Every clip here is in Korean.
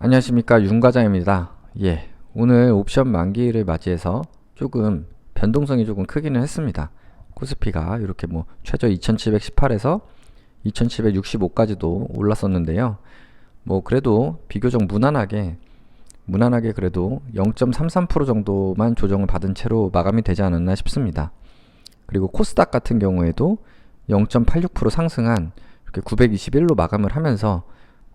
안녕하십니까, 윤과장입니다. 오늘 옵션 만기를 맞이해서 조금 변동성이 조금 크기는 했습니다. 코스피가 이렇게 뭐 최저 2718에서 2765까지도 올랐었는데요. 뭐 그래도 비교적 무난하게 그래도 0.33% 정도만 조정을 받은 채로 마감이 되지 않았나 싶습니다. 그리고 코스닥 같은 경우에도 0.86% 상승한 이렇게 921로 마감을 하면서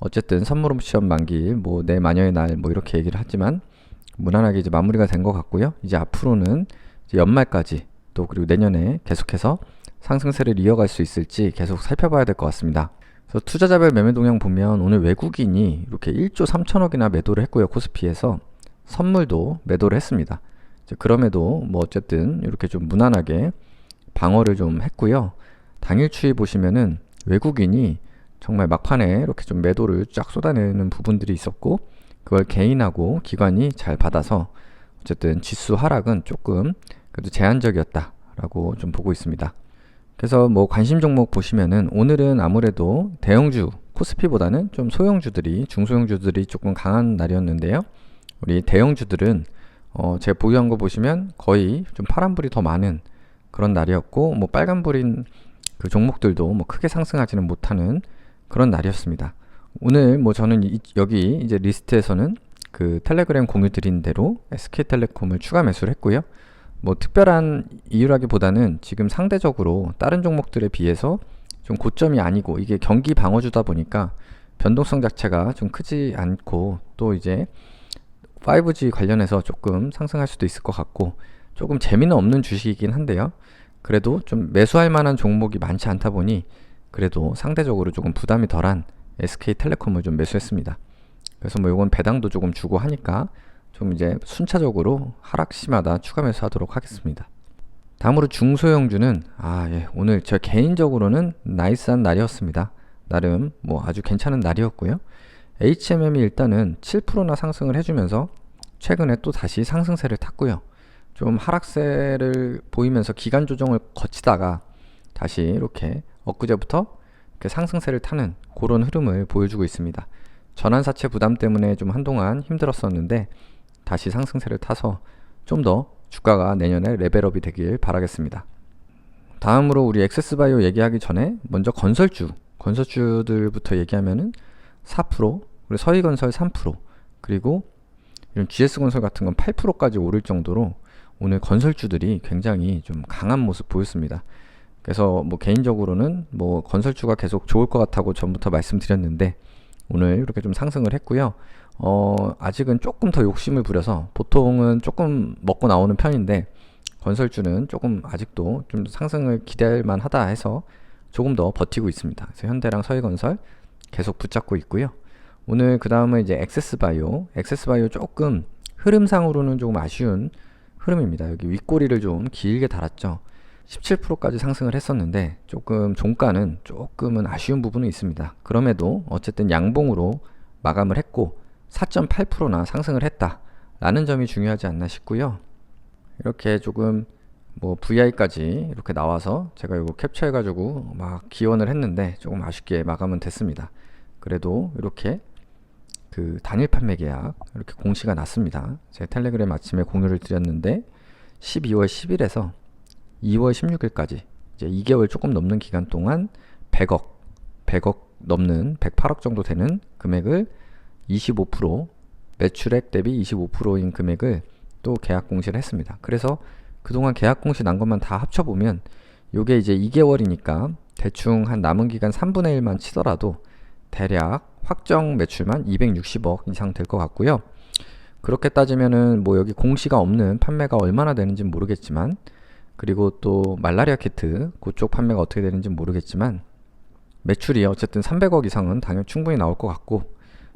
어쨌든 선물 옵션 만기 뭐 내 마녀의 날 뭐 이렇게 얘기를 하지만 무난하게 이제 마무리가 된 것 같고요. 이제 앞으로는 이제 연말까지 또 그리고 내년에 계속해서 상승세를 이어갈 수 있을지 계속 살펴봐야 될 것 같습니다. 그래서 투자자별 매매 동향 보면 오늘 외국인이 이렇게 1조 3천억이나 매도를 했고요. 코스피에서 선물도 매도를 했습니다. 그럼에도 뭐 어쨌든 이렇게 좀 무난하게 방어를 좀 했고요. 당일 추이 보시면은 외국인이 정말 막판에 이렇게 좀 매도를 쫙 쏟아내는 부분들이 있었고, 그걸 개인하고 기관이 잘 받아서 어쨌든 지수 하락은 조금 그래도 제한적이었다라고 좀 보고 있습니다. 그래서 뭐 관심 종목 보시면은 오늘은 아무래도 대형주 코스피보다는 좀 소형주들이 중소형주들이 조금 강한 날이었는데요. 우리 대형주들은 제가 보유한 거 보시면 거의 좀 파란불이 더 많은 그런 날이었고, 뭐 빨간불인 그 종목들도 뭐 크게 상승하지는 못하는 그런 날이었습니다. 오늘 뭐 저는 여기 이제 리스트에서는 그 텔레그램 공유 드린 대로 SK텔레콤을 추가 매수를 했고요. 뭐 특별한 이유라기보다는 지금 상대적으로 다른 종목들에 비해서 좀 고점이 아니고, 이게 경기 방어주다 보니까 변동성 자체가 좀 크지 않고, 또 이제 5G 관련해서 조금 상승할 수도 있을 것 같고, 조금 재미는 없는 주식이긴 한데요. 그래도 좀 매수할 만한 종목이 많지 않다 보니 그래도 상대적으로 조금 부담이 덜한 SK텔레콤을 좀 매수했습니다. 그래서 뭐 이건 배당도 조금 주고 하니까 좀 이제 순차적으로 하락 시마다 추가 매수하도록 하겠습니다. 다음으로 중소형주는 오늘 저 개인적으로는 나이스한 날이었습니다. 나름 뭐 아주 괜찮은 날이었고요. HMM이 일단은 7%나 상승을 해주면서 최근에 또 다시 상승세를 탔고요. 좀 하락세를 보이면서 기간 조정을 거치다가 다시 이렇게 엊그제부터 이렇게 상승세를 타는 그런 흐름을 보여주고 있습니다. 전환사채 부담 때문에 좀 한동안 힘들었었는데 다시 상승세를 타서 좀 더 주가가 내년에 레벨업이 되길 바라겠습니다. 다음으로 우리 엑세스바이오 얘기하기 전에 먼저 건설주들부터 얘기하면은 4%, 그리고 서희건설 3%, 그리고 이런 GS건설 같은 건 8%까지 오를 정도로 오늘 건설주들이 굉장히 좀 강한 모습 보였습니다. 그래서 뭐 개인적으로는 뭐 건설주가 계속 좋을 것 같다고 전부터 말씀드렸는데 오늘 이렇게 좀 상승을 했고요. 아직은 조금 더 욕심을 부려서, 보통은 조금 먹고 나오는 편인데 건설주는 조금 아직도 좀 상승을 기대할 만하다 해서 조금 더 버티고 있습니다. 그래서 현대랑 서희건설 계속 붙잡고 있고요. 오늘 그 다음은 이제 엑세스바이오 조금 흐름상으로는 조금 아쉬운 흐름입니다. 여기 윗꼬리를 좀 길게 달았죠. 17%까지 상승을 했었는데 조금 종가는 조금은 아쉬운 부분은 있습니다. 그럼에도 어쨌든 양봉으로 마감을 했고 4.8%나 상승을 했다라는 점이 중요하지 않나 싶고요. 이렇게 조금 뭐 VI까지 이렇게 나와서 제가 이거 캡처해가지고 막 기원을 했는데 조금 아쉽게 마감은 됐습니다. 그래도 이렇게 그 단일 판매 계약 이렇게 공시가 났습니다. 제가 텔레그램 아침에 공유를 드렸는데 12월 10일에서 2월 16일까지 이제 2개월 조금 넘는 기간 동안 100억 넘는 108억 정도 되는 금액을 25% 매출액 대비 25%인 금액을 또 계약 공시를 했습니다. 그래서 그동안 계약 공시 난 것만 다 합쳐보면 요게 이제 2개월이니까 대충 한 남은 기간 3분의 1만 치더라도 대략 확정 매출만 260억 이상 될 것 같고요. 그렇게 따지면은 뭐 여기 공시가 없는 판매가 얼마나 되는지는 모르겠지만, 그리고 또 말라리아 키트 그쪽 판매가 어떻게 되는지 모르겠지만 매출이 어쨌든 300억 이상은 당연히 충분히 나올 것 같고,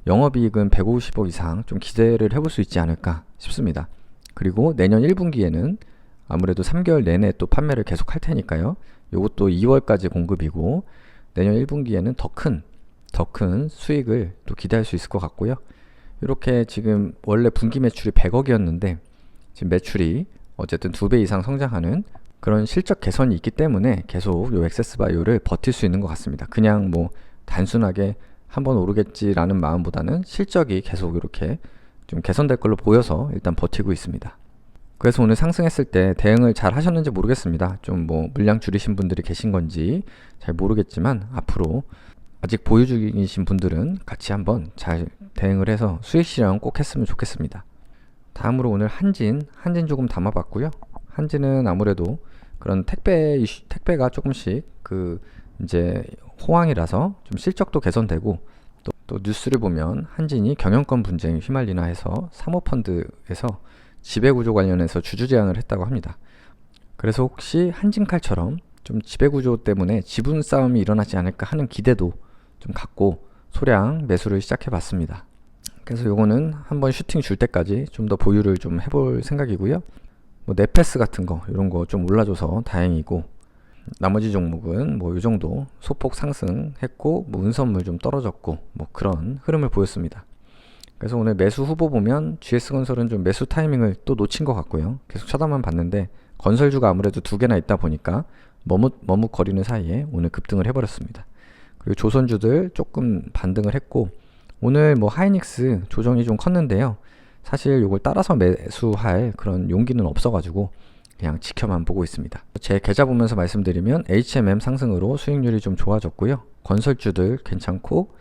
영업이익은 150억 이상 좀 기대를 해볼 수 있지 않을까 싶습니다. 그리고 내년 1분기에는 아무래도 3개월 내내 또 판매를 계속 할 테니까요. 요것도 2월까지 공급이고 내년 1분기에는 더 큰 수익을 또 기대할 수 있을 것 같고요. 이렇게 지금 원래 분기 매출이 100억이었는데 지금 매출이 어쨌든 2배 이상 성장하는 그런 실적 개선이 있기 때문에 계속 요 엑세스바이오를 버틸 수 있는 것 같습니다. 그냥 뭐 단순하게 한번 오르겠지라는 마음보다는 실적이 계속 이렇게 좀 개선될 걸로 보여서 일단 버티고 있습니다. 그래서 오늘 상승했을 때 대응을 잘 하셨는지 모르겠습니다. 좀 뭐 물량 줄이신 분들이 계신 건지 잘 모르겠지만 앞으로 아직 보유 중이신 분들은 같이 한번 잘 대응을 해서 수익 실현 꼭 했으면 좋겠습니다. 다음으로 오늘 한진 조금 담아봤고요. 한진은 아무래도 그런 택배가 조금씩 이제 호황이라서 좀 실적도 개선되고 또 뉴스를 보면 한진이 경영권 분쟁에 휘말리나 해서 사모펀드에서 지배구조 관련해서 주주 제안을 했다고 합니다. 그래서 혹시 한진칼처럼 좀 지배구조 때문에 지분 싸움이 일어나지 않을까 하는 기대도 좀 갖고 소량 매수를 시작해 봤습니다. 그래서 요거는 한번 슈팅 줄 때까지 좀 더 보유를 좀 해볼 생각이고요. 뭐 네페스 같은 거 이런 거 좀 올라줘서 다행이고, 나머지 종목은 뭐 요 정도 소폭 상승했고 뭐 운선물 좀 떨어졌고 뭐 그런 흐름을 보였습니다. 그래서 오늘 매수 후보 보면 GS건설은 좀 매수 타이밍을 또 놓친 것 같고요. 계속 쳐다만 봤는데 건설주가 아무래도 두 개나 있다 보니까 머뭇거리는 사이에 오늘 급등을 해버렸습니다. 그리고 조선주들 조금 반등을 했고, 오늘 뭐 하이닉스 조정이 좀 컸는데요. 사실 이걸 따라서 매수할 그런 용기는 없어가지고 그냥 지켜만 보고 있습니다. 제 계좌 보면서 말씀드리면 HMM 상승으로 수익률이 좀 좋아졌고요. 건설주들 괜찮고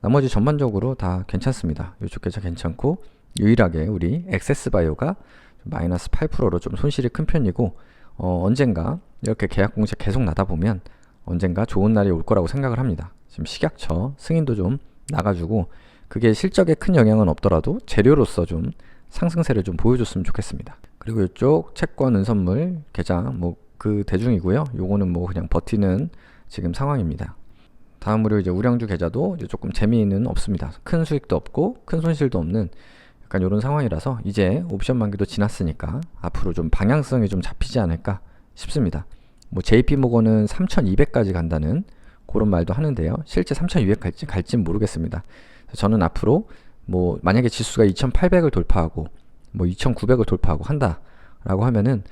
나머지 전반적으로 다 괜찮습니다. 이쪽 계좌 괜찮고, 유일하게 우리 엑세스바이오가 마이너스 8%로 좀 손실이 큰 편이고, 언젠가 이렇게 계약 공시 계속 나다 보면 언젠가 좋은 날이 올 거라고 생각을 합니다. 지금 식약처 승인도 좀 나가지고 그게 실적에 큰 영향은 없더라도 재료로서 좀 상승세를 좀 보여줬으면 좋겠습니다. 그리고 이쪽 채권 은선물 계좌 뭐 그 대중이고요. 요거는 뭐 그냥 버티는 지금 상황입니다. 다음으로 이제 우량주 계좌도 이제 조금 재미는 없습니다. 큰 수익도 없고 큰 손실도 없는 약간 이런 상황이라서 이제 옵션 만기도 지났으니까 앞으로 좀 방향성이 좀 잡히지 않을까 싶습니다. 뭐 JP모건은 3,200까지 간다는 그런 말도 하는데요. 실제 3,200 갈진 모르겠습니다. 저는 앞으로 뭐 만약에 지수가 2,800을 돌파하고 뭐 2,900을 돌파하고 한다라고 하면은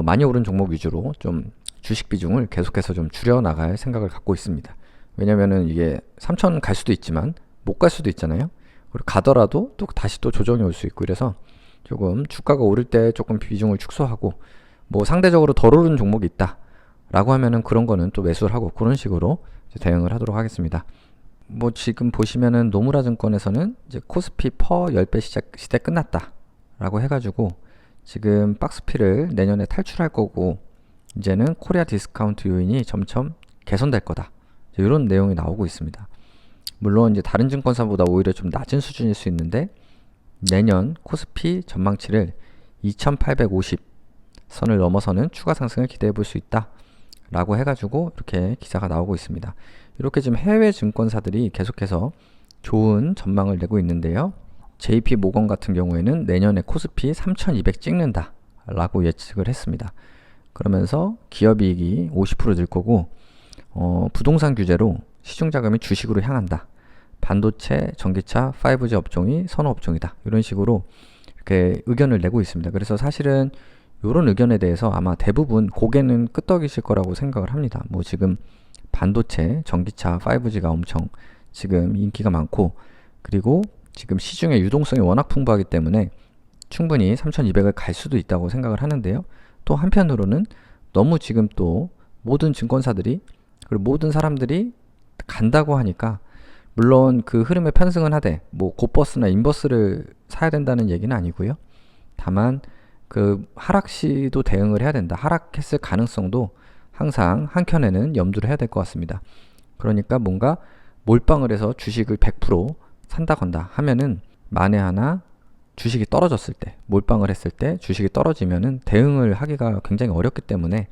많이 오른 종목 위주로 좀 주식 비중을 계속해서 좀 줄여 나갈 생각을 갖고 있습니다. 왜냐면은 이게 3,000 갈 수도 있지만 못 갈 수도 있잖아요. 그리고 가더라도 또 다시 또 조정이 올 수 있고, 그래서 조금 주가가 오를 때 조금 비중을 축소하고, 뭐 상대적으로 덜 오른 종목이 있다 라고 하면은 그런 거는 또 매수를 하고 그런 식으로 대응을 하도록 하겠습니다. 뭐 지금 보시면은 노무라 증권에서는 이제 코스피 퍼 10배 시대 끝났다 라고 해가지고 지금 박스피를 내년에 탈출할 거고, 이제는 코리아 디스카운트 요인이 점점 개선될 거다, 이런 내용이 나오고 있습니다. 물론 이제 다른 증권사보다 오히려 좀 낮은 수준일 수 있는데 내년 코스피 전망치를 2850 선을 넘어서는 추가 상승을 기대해 볼 수 있다 라고 해가지고 이렇게 기사가 나오고 있습니다. 이렇게 지금 해외 증권사들이 계속해서 좋은 전망을 내고 있는데요. JP모건 같은 경우에는 내년에 코스피 3200 찍는다 라고 예측을 했습니다. 그러면서 기업이익이 50% 늘 거고, 부동산 규제로 시중자금이 주식으로 향한다, 반도체, 전기차, 5G 업종이 선호 업종이다, 이런 식으로 이렇게 의견을 내고 있습니다. 그래서 사실은 이런 의견에 대해서 아마 대부분 고개는 끄덕이실 거라고 생각을 합니다. 뭐 지금 반도체, 전기차, 5G가 엄청 지금 인기가 많고, 그리고 지금 시중의 유동성이 워낙 풍부하기 때문에 충분히 3200을 갈 수도 있다고 생각을 하는데요. 또 한편으로는 너무 지금 또 모든 증권사들이 그리고 모든 사람들이 간다고 하니까, 물론 그 흐름에 편승은 하되 뭐 곧버스나 인버스를 사야 된다는 얘기는 아니고요. 다만 그 하락시도 대응을 해야 된다, 하락했을 가능성도 항상 한켠에는 염두를 해야 될 것 같습니다. 그러니까 뭔가 몰빵을 해서 주식을 100% 산다 건다 하면은 만에 하나 주식이 떨어졌을 때, 몰빵을 했을 때 주식이 떨어지면은 대응을 하기가 굉장히 어렵기 때문에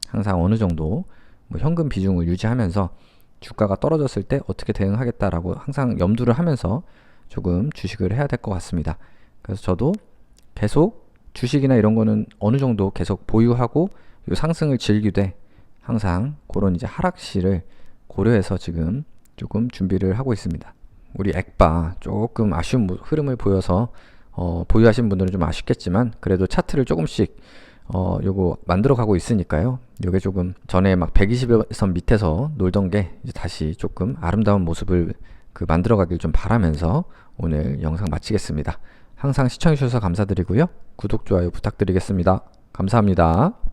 항상 어느 정도 뭐 현금 비중을 유지하면서 주가가 떨어졌을 때 어떻게 대응하겠다라고 항상 염두를 하면서 조금 주식을 해야 될 것 같습니다. 그래서 저도 계속 주식이나 이런 거는 어느 정도 계속 보유하고 요 상승을 즐기되 항상 그런 이제 하락시를 고려해서 지금 조금 준비를 하고 있습니다. 우리 액바 조금 아쉬운 흐름을 보여서 보유하신 분들은 좀 아쉽겠지만 그래도 차트를 조금씩 요거 만들어 가고 있으니까요. 요게 조금 전에 막 120선 밑에서 놀던 게 이제 다시 조금 아름다운 모습을 만들어가길 좀 바라면서 오늘 영상 마치겠습니다. 항상 시청해주셔서 감사드리고요. 구독, 좋아요 부탁드리겠습니다. 감사합니다.